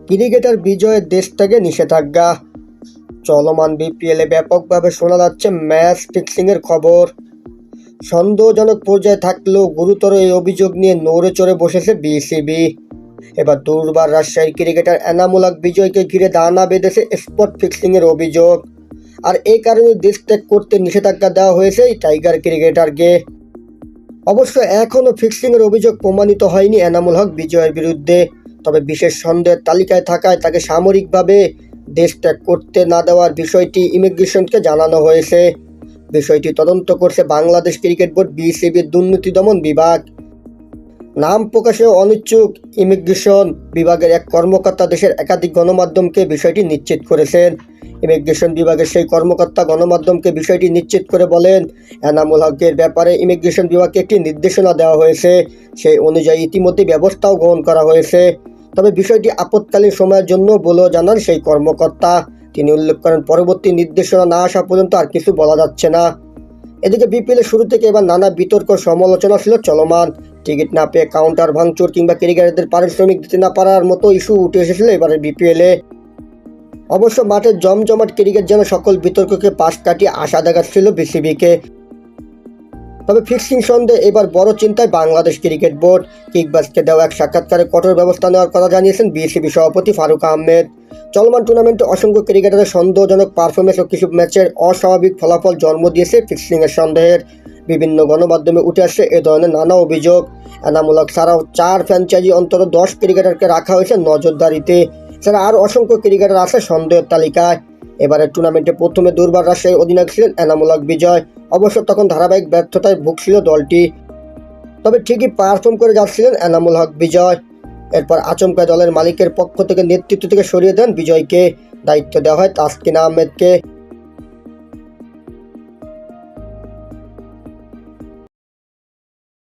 Cricketer বিজয়ের দেশ থেকে নিষেধাজ্ঞা। চলমান বিপিএলে ব্যাপকভাবে শোনা যাচ্ছে ম্যাচ ফিক্সিংয়ের খবর। সন্দেহজনক পর্যায়ে থাকলেও গুরুতর এই অভিযোগ নিয়ে নড়ে চড়ে বসেছে বিসিবি। এবার দুর্বার রাজশাহীর ক্রিকেটার এনামুল হক বিজয়কে ঘিরে দানা বেঁধেছে স্পট ফিক্সিংয়ের অভিযোগ। আর এই কারণে দেশ ত্যাগ করতে নিষেধাজ্ঞা দেওয়া হয়েছে এই টাইগার ক্রিকেটারকে। অবশ্য এখনও ফিক্সিংয়ের অভিযোগ প্রমাণিত হয়নি এনামুল হক বিজয়ের বিরুদ্ধে। তবে বিশেষ সন্দেহের তালিকায় থাকায় তাকে সামরিকভাবে দেশ ত্যাগ করতে না দেওয়ার বিষয়টি ইমিগ্রেশনকে জানানো হয়েছে। বিষয়টি তদন্ত করছে বাংলাদেশ ক্রিকেট বোর্ড বিসিবির দুর্নীতি দমন বিভাগ। নাম প্রকাশে অনিচ্ছুক ইমিগ্রেশন বিভাগের এক কর্মকর্তা দেশের একাধিক গণমাধ্যমকে বিষয়টি নিশ্চিত করেছেন। ইমিগ্রেশন বিভাগের সেই কর্মকর্তা গণমাধ্যমকে বিষয়টি নিশ্চিত করে বলেন, এনামুল হকের ব্যাপারে ইমিগ্রেশন বিভাগকে একটি নির্দেশনা দেওয়া হয়েছে। সেই অনুযায়ী ইতিমধ্যে ব্যবস্থাও গ্রহণ করা হয়েছে। তবে বিষয়টি আপৎকালীন সময়ের জন্য বলেও জানান সেই কর্মকর্তা। তিনি উল্লেখ করেন, পরবর্তী নির্দেশনা না আসা পর্যন্ত আর কিছু বলা যাচ্ছে না। এদিকে বিপিএলের শুরু থেকে এবার নানা বিতর্ক সমালোচনা ছিল চলমান। টিকিট না পেয়ে কাউন্টার ভাঙচুর কিংবা ক্রিকেটারদের পারিশ্রমিক দিতে না পারার মতো ইস্যু উঠে এসেছিল এবারের বিপিএলে। অবশ্য মাঠের জমজমাট ক্রিকেট যেন সকল বিতর্ককে পাশ কাটিয়ে আশা দেখাচ্ছিল বিসিবিকে। তবে ফিক্সিং সন্দেহে এবার বড় চিন্তায় বাংলাদেশ ক্রিকেট বোর্ড। কিকবাজকে দেওয়া এক সাক্ষাৎকারে কঠোর ব্যবস্থা নেওয়ার কথা জানিয়েছেন বিসিবি সভাপতি ফারুক আহমেদ। চলমান টুর্নামেন্টে অসংখ্য ক্রিকেটারের সন্দেহজনক পারফরমেন্স ও কিছু ম্যাচের অস্বাভাবিক ফলাফল জন্ম দিয়েছে ফিক্সিংয়ের সন্দেহের। বিভিন্ন গণমাধ্যমে উঠে আসছে এ ধরনের নানা অভিযোগ। এনামুল হক ছাড়াও 4 ফ্র্যাঞ্চাইজি অন্তত 10 ক্রিকেটারকে রাখা হয়েছে নজরদারিতে। এছাড়া আরও অসংখ্য ক্রিকেটার আছে সন্দেহের তালিকায়। এবারের টুর্নামেন্টে প্রথমে দুর্বার রাজশাহীর অধিনায়ক ছিলেন এনামুল হক বিজয়। অবশ্য তখন ধারাবাহিক ব্যর্থতায় ভুগছিল দলটি। তবে ঠিকই পারফর্ম করে যাচ্ছিলেন এনামুল হক বিজয়। এরপর আচমকা দলের মালিকের পক্ষ থেকে নেতৃত্ব থেকে সরিয়ে দেন বিজয়কে। দায়িত্ব দেওয়া হয় তাসকিন আহমেদকে।